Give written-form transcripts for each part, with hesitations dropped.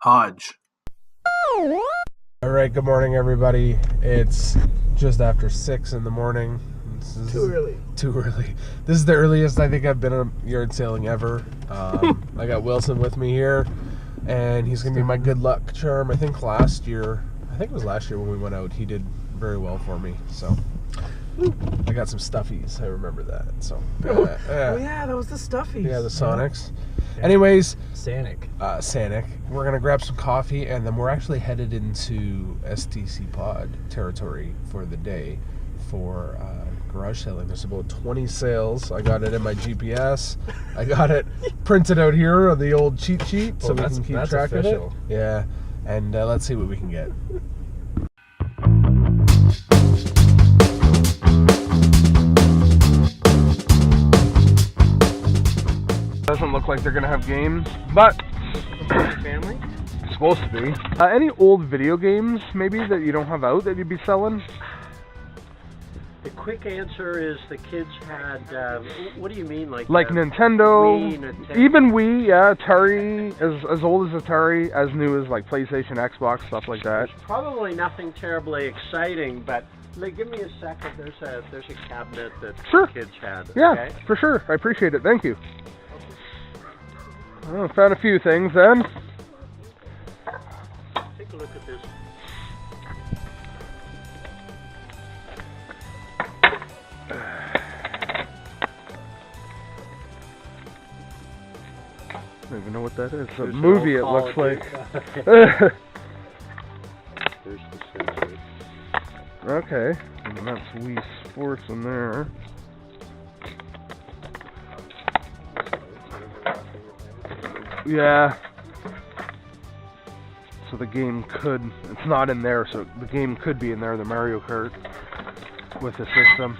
Hodge. Alright, good morning everybody. It's just after 6 in the morning. Too early. Too early. This is the earliest I think I've been on yard sailing ever. I got Wilson with me here, and he's going to be my good luck charm. I think it was last year when we went out, he did very well for me. So I got some stuffies. I remember that. So Oh yeah, that was the stuffies. yeah, the Sonics. Yeah. Anyways, Sanic. We're gonna grab some coffee, and then we're actually headed into STCPod territory for the day for garage sailing. There's about 20 sails. I got it in my GPS. I got it printed out here on the old cheat sheet, so we can keep track of it. Yeah, and let's see what we can get. Doesn't look like they're gonna have games, but Family? it's supposed to be. Any old video games maybe that you don't have out that you'd be selling? The quick answer is the kids had, what do you mean? Like Nintendo, Nintendo, even Wii, yeah, Atari, as old as Atari, as new as like PlayStation, Xbox, stuff like that. Probably nothing terribly exciting, but like, give me a second. There's a cabinet that Sure. the kids had. Yeah, Okay? for sure. I appreciate it. Thank you. Oh, found a few things then. Take a look at this. I don't even know what that is. It's a There's movie, it no looks Call of like. Duty. There's the sensor. Okay, and that's Wii Sports in there. Yeah. So the game it's not in there, so the game could be in there, the Mario Kart, with the system.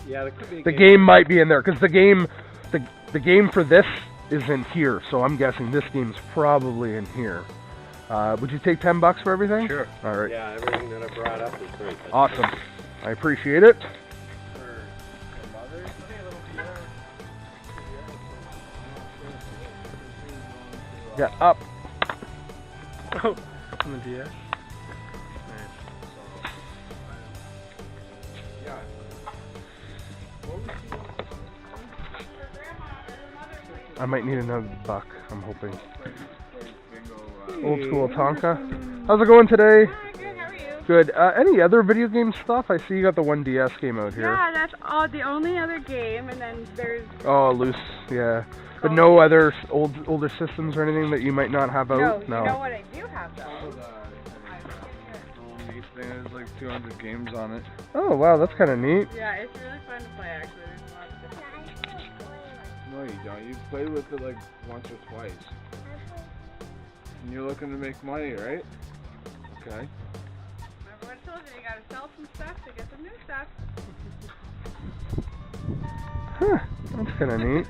Yeah, there could be a The game might be in there, because the game for this is in here, so I'm guessing this game's probably in here. Would you take $10 for everything? Sure. All right. Yeah, everything that I brought up is great. That's Awesome. I appreciate it. Yeah, up. Oh, on the DS. I might need another buck, I'm hoping. Old school Tonka. How's it going today? Hi, good. How are you? Good. Any other video game stuff? I see you got the 1DS game out here. Yeah, that's the only other game, and then there's Oh, loose. Yeah. But no other older systems or anything that you might not have out? no. You know what I do have though? There's like 200 games on it. Oh, wow, that's kind of neat. Yeah, it's really fun to play actually. There's a lot of different. No, you don't. You've played with it like once or twice. And you're looking to make money, right? Okay. Remember what I told you? You gotta sell some stuff to get some new stuff. Huh, that's kind of neat.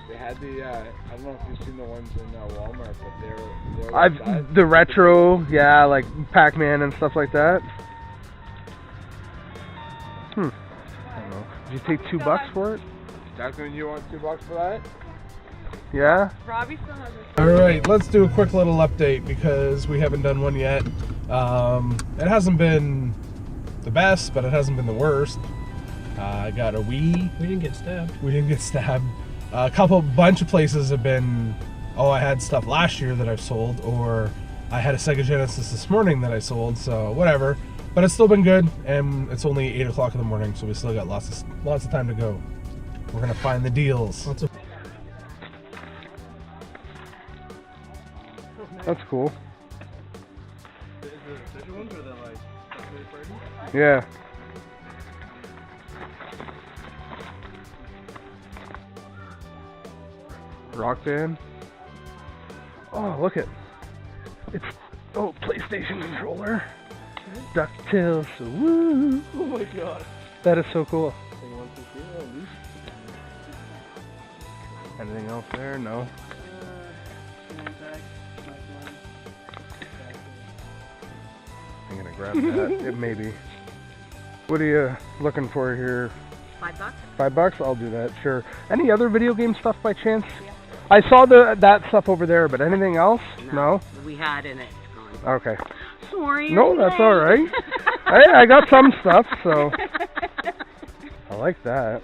They had the, I don't know if you've seen the ones in Walmart, but they're The retro, yeah, like Pac-Man and stuff like that. I don't know. Did you take $2 for it? That's when you want $2 for that? Yeah? Robbie still has his. Alright, let's do a quick little update because we haven't done one yet. It hasn't been the best, but it hasn't been the worst. I got a Wii. We didn't get stabbed. We didn't get stabbed. A bunch of places have been, oh, I had stuff last year that I've sold, or I had a Sega Genesis this morning that I sold, so whatever. But it's still been good, and it's only 8 o'clock in the morning, so we still got lots of time to go. We're gonna find the deals. That's cool. Yeah. Rock Band. Oh, look it. It's PlayStation controller. DuckTales. Woo! Oh my god. That is so cool. Anything else there? No. I'm gonna grab that. Maybe. What are you looking for here? $5? $5? I'll do that, sure. Any other video game stuff by chance? I saw that stuff over there, but anything else? No? We had in it. Gone. Okay. Sorry. No, that's all right. Hey, I got some stuff, so I like that.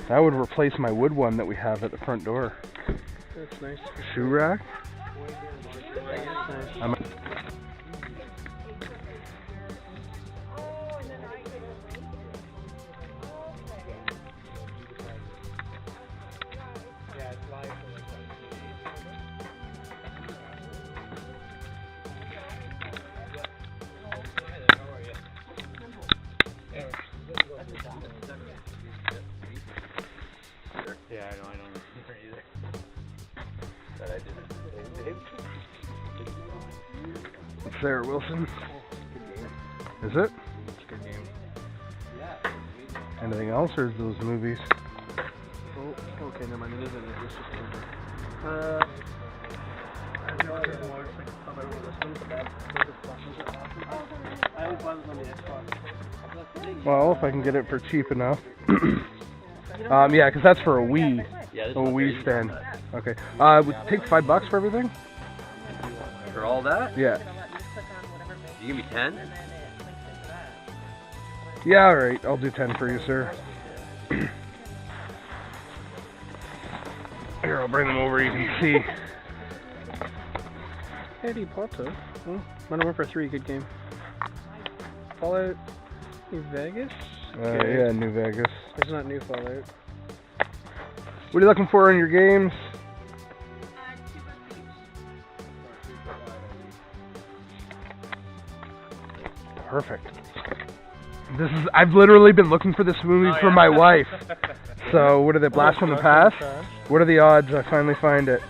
That would replace my wood one that we have at the front door. That's nice. Shoe rack. That's nice. Yeah, I don't either. But I didn't. It's there, Wilson. Is it? It's a good game. Anything else, or is those movies? Oh, okay, never mind. It isn't. It's just over. I always bought it on the Xbox. Well, if I can get it for cheap enough. Yeah, because that's for a Wii. Yeah, this A is Wii stand. Okay. Would take $5 for everything? for all that? Yeah. You give me 10? Yeah, alright. I'll do 10 for you, sir. Here, I'll bring them over, you can see. Harry Potter. Oh, Modern Warfare 3, good game. Fallout New Vegas? Yeah, New Vegas. It's not New Fallout. What are you looking for in your games? Perfect. I've literally been looking for this movie for my wife. So, what are they, Blast from the Past? What are the odds I finally find it?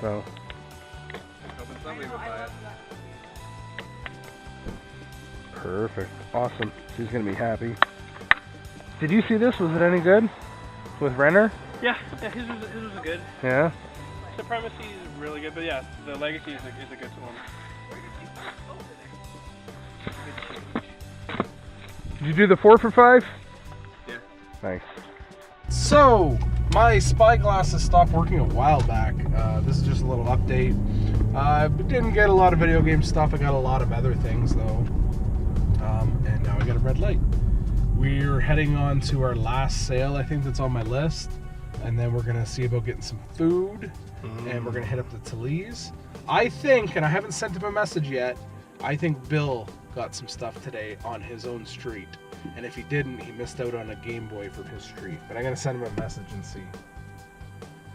So. Perfect. Awesome. She's gonna be happy. Did you see this? Was it any good? With Renner? Yeah, his was good. Yeah? Supremacy is really good, but yeah, the Legacy is a good one. Did you do the 4 for 5? Yeah. Nice. So, my spy glasses stopped working a while back. This is just a little update. I didn't get a lot of video game stuff. I got a lot of other things though. And now I got a red light. We're heading on to our last sale, I think that's on my list. And then we're gonna see about getting some food. And we're gonna hit up the Talese. I think, and I haven't sent him a message yet, I think Bill got some stuff today on his own street. And if he didn't, he missed out on a Game Boy from his street. But I'm gonna send him a message and see.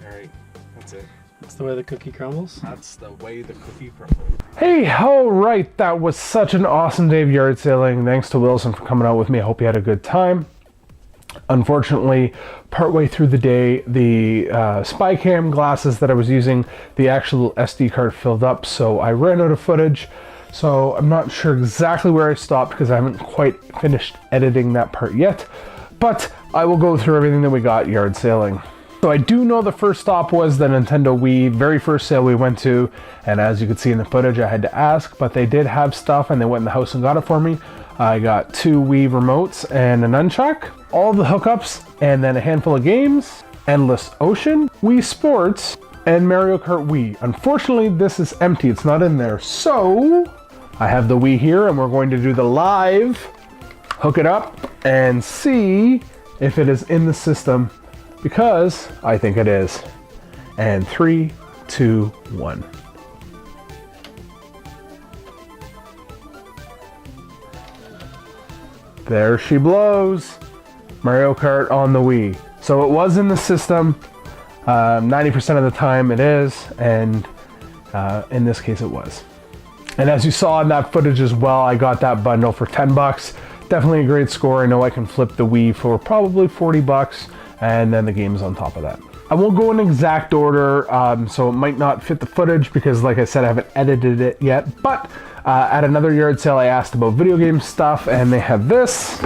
Alright, that's it. That's the way the cookie crumbles. That's the way the cookie crumbles. Hey, alright, that was such an awesome day of yard sailing. Thanks to Wilson for coming out with me. I hope you had a good time. Unfortunately, partway through the day, the spy cam glasses that I was using, the actual SD card filled up, so I ran out of footage. So I'm not sure exactly where I stopped because I haven't quite finished editing that part yet, but I will go through everything that we got yard sailing. So I do know the first stop was the Nintendo Wii, very first sale we went to, and as you can see in the footage, I had to ask, but they did have stuff and they went in the house and got it for me. I got 2 Wii remotes and a nunchuck, all the hookups, and then a handful of games, Endless Ocean, Wii Sports, and Mario Kart Wii. Unfortunately, this is empty, it's not in there, so I have the Wii here and we're going to do the live, hook it up, and see if it is in the system, because I think it is. And 3, 2, 1. There she blows. Mario Kart on the Wii. So it was in the system. 90% of the time it is, and in this case it was. And as you saw in that footage as well, I got that bundle for $10. Definitely a great score. I know I can flip the Wii for probably $40, and then the game's on top of that. I won't go in exact order, so it might not fit the footage because, like I said, I haven't edited it yet. But at another yard sale, I asked about video game stuff, and they have this.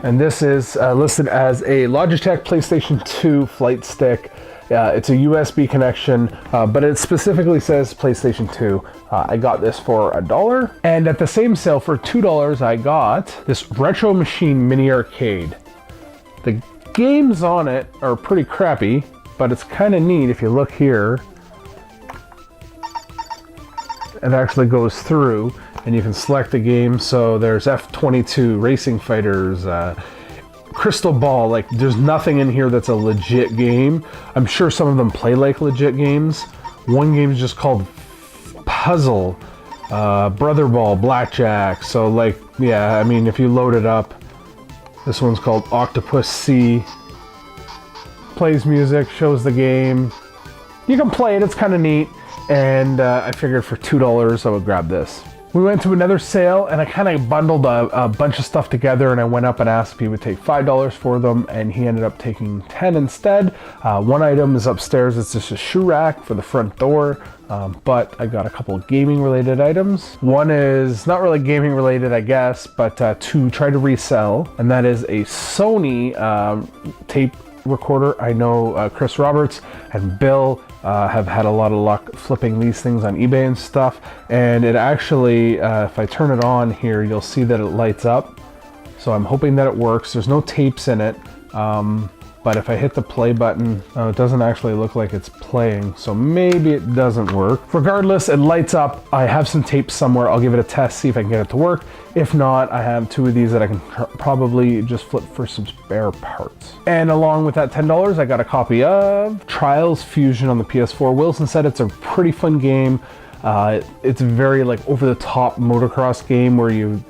And this is listed as a Logitech PlayStation 2 flight stick. It's a USB connection, but it specifically says PlayStation 2. I got this for $1. And at the same sale for $2, I got this Retro Machine Mini Arcade. The games on it are pretty crappy, but it's kind of neat if you look here. It actually goes through and you can select the game. So there's F-22 Racing Fighters, Crystal Ball. Like, there's nothing in here that's a legit game. I'm sure some of them play like legit games. One game is just called Puzzle, Brother Ball, Blackjack. So like, yeah, I mean, if you load it up, this one's called Octopus C. Plays music, shows the game. You can play it, it's kind of neat. And I figured for $2 I would grab this. We went to another sale and I kind of bundled a bunch of stuff together, and I went up and asked if he would take $5 for them, and he ended up taking $10 instead. One item is upstairs, it's just a shoe rack for the front door, but I got a couple of gaming related items. One is not really gaming related, I guess, but to try to resell, and that is a Sony tape recorder. I know Chris Roberts and Bill have had a lot of luck flipping these things on eBay and stuff, and it actually, if I turn it on here, you'll see that it lights up. So I'm hoping that it works. There's no tapes in it, but if I hit the play button, it doesn't actually look like it's playing, so maybe it doesn't work. Regardless, it lights up. I have some tapes somewhere. I'll give it a test, see if I can get it to work. If not, I have two of these that I can probably just flip for some spare parts. And along with that $10, I got a copy of Trials Fusion on the PS4. Wilson said it's a pretty fun game. It's a very like over-the-top motocross game where you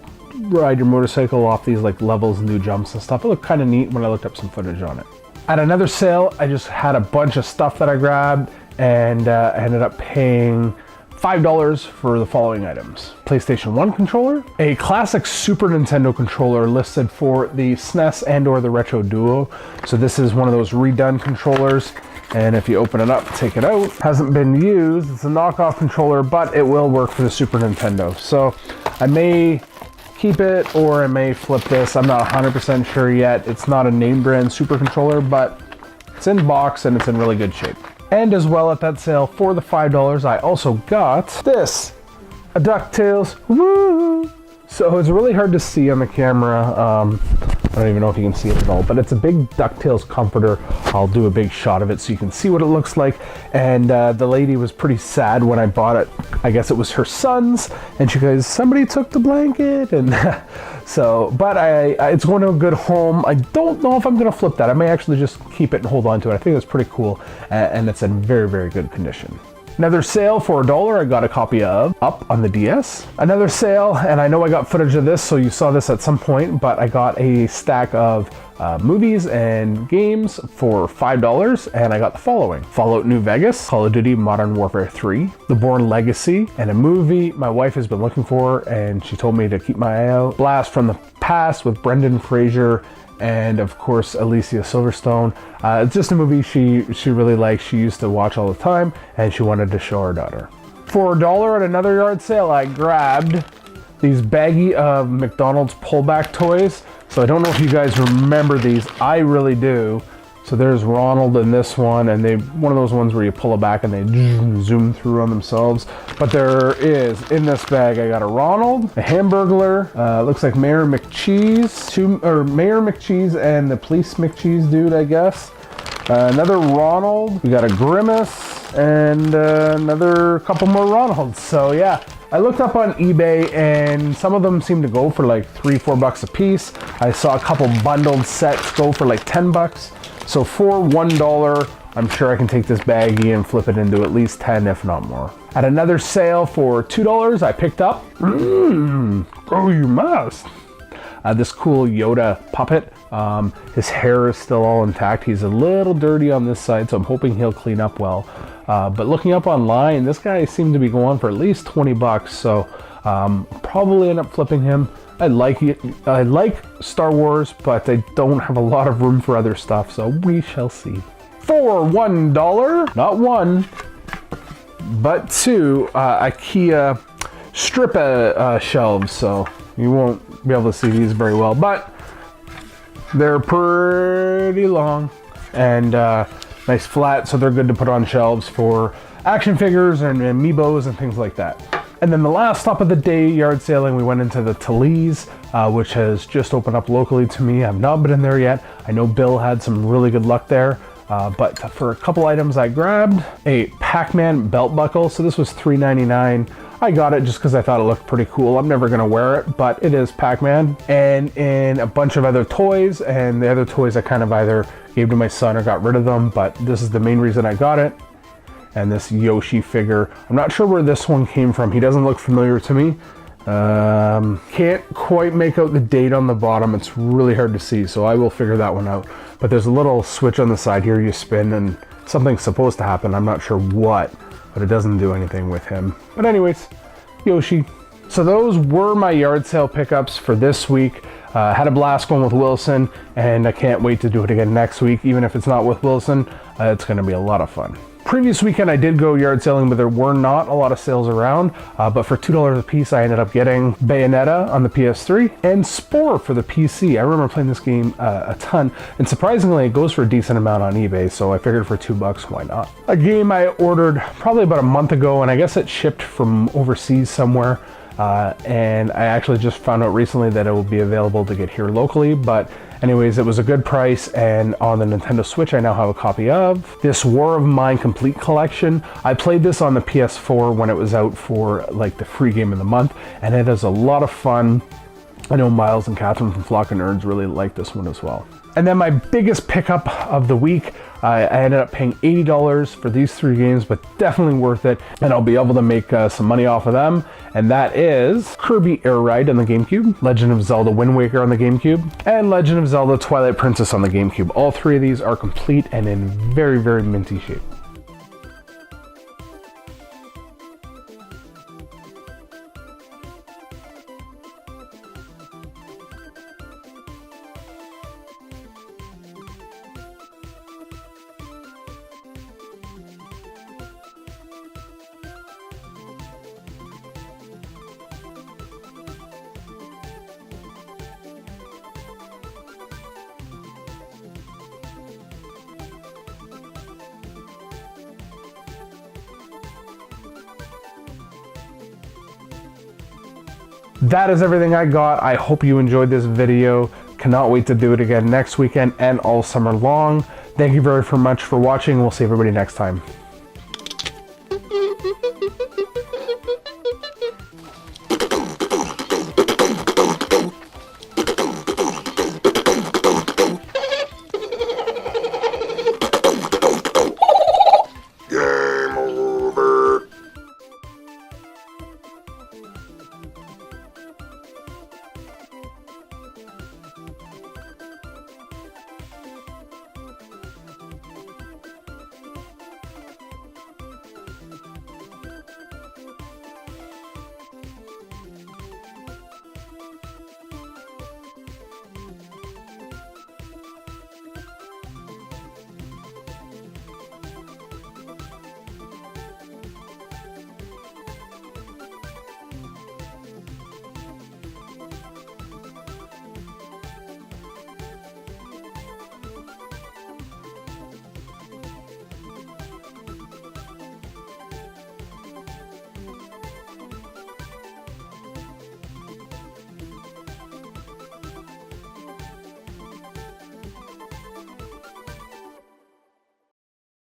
ride your motorcycle off these like levels and do jumps and stuff. It looked kind of neat when I looked up some footage on it. At another sale, I just had a bunch of stuff that I grabbed, and I ended up paying $5 for the following items. PlayStation 1 controller, a classic Super Nintendo controller listed for the SNES and or the Retro Duo. So this is one of those redone controllers, and if you open it up, take it out, hasn't been used. It's a knockoff controller, but it will work for the Super Nintendo. So I may keep it or I may flip this. I'm not 100% sure yet. It's not a name brand super controller, but it's in box and it's in really good shape. And as well at that sale for the $5, I also got this, a DuckTales. Woo! So it's really hard to see on the camera. I don't even know if you can see it at all, but it's a big DuckTales comforter. I'll do a big shot of it so you can see what it looks like. And the lady was pretty sad when I bought it. I guess it was her son's, and she goes, somebody took the blanket, and so, but it's going to a good home. I don't know if I'm going to flip that. I may actually just keep it and hold on to it. I think that's pretty cool, and it's in very, very good condition. Another sale for $1, I got a copy of Up on the DS. Another sale, and I know I got footage of this, so you saw this at some point, but I got a stack of movies and games for $5, and I got the following: Fallout New Vegas, Call of Duty Modern Warfare 3, The Bourne Legacy, and a movie my wife has been looking for, and she told me to keep my eye out, Blast from the Past with Brendan Fraser, and of course Alicia Silverstone. It's just a movie she really likes. She used to watch all the time, and she wanted to show her daughter. For $1 at another yard sale, I grabbed these baggie of McDonald's pullback toys. So I don't know if you guys remember these. I really do. So there's Ronald in this one, and one of those ones where you pull it back and they zoom through on themselves. But there is, in this bag, I got a Ronald, a Hamburglar, looks like Mayor McCheese, Mayor McCheese and the Police McCheese dude, I guess. Another Ronald, we got a Grimace, and another couple more Ronalds. So yeah, I looked up on eBay and some of them seem to go for like $3-4 a piece. I saw a couple bundled sets go for like $10. So for $1, I'm sure I can take this baggie and flip it into at least 10, if not more. At another sale for $2, I picked up, oh you must, this cool Yoda puppet. His hair is still all intact. He's a little dirty on this side, so I'm hoping he'll clean up well. But looking up online, this guy seemed to be going for at least $20, so probably end up flipping him. I like Star Wars, but I don't have a lot of room for other stuff, so we shall see. For $1, not one, but two IKEA strip shelves, so you won't be able to see these very well, but they're pretty long, and nice flat, so they're good to put on shelves for action figures and amiibos and things like that. And then the last stop of the day, yard sailing, we went into the Talese, which has just opened up locally to me. I've not been in there yet. I know Bill had some really good luck there. But for a couple items, I grabbed a Pac-Man belt buckle. So this was $3.99. I got it just because I thought it looked pretty cool. I'm never gonna wear it, but it is Pac-Man. And in a bunch of other toys, and the other toys I kind of either gave to my son or got rid of them, but this is the main reason I got it. And this Yoshi figure. I'm not sure where this one came from. He doesn't look familiar to me. Can't quite make out the date on the bottom. It's really hard to see, so I will figure that one out. But there's a little switch on the side here you spin and something's supposed to happen. I'm not sure what, but it doesn't do anything with him. But anyways, Yoshi. So those were my yard sale pickups for this week. Had a blast going with Wilson, and I can't wait to do it again next week. Even if it's not with Wilson, it's gonna be a lot of fun. Previous weekend I did go yard sailing, but there were not a lot of sales around. But for $2 a piece, I ended up getting Bayonetta on the PS3 and Spore for the PC. I remember playing this game a ton, and surprisingly, it goes for a decent amount on eBay, so I figured for $2, why not? A game I ordered probably about a month ago, and I guess it shipped from overseas somewhere. And I actually just found out recently that it will be available to get here locally, but anyways, it was a good price, and on the Nintendo Switch I now have a copy of this War of Mine Complete Collection. I played this on the PS4 when it was out for like the free game of the month, and it is a lot of fun. I know Miles and Catherine from Flock of Nerds really like this one as well. And then my biggest pickup of the week, I ended up paying $80 for these 3 games, but definitely worth it, and I'll be able to make some money off of them. And that is Kirby Air Ride on the GameCube, Legend of Zelda Wind Waker on the GameCube, and Legend of Zelda Twilight Princess on the GameCube. All 3 of these are complete and in very, very minty shape. That is everything I got. I hope you enjoyed this video. Cannot wait to do it again next weekend and all summer long. Thank you very much for watching. We'll see everybody next time.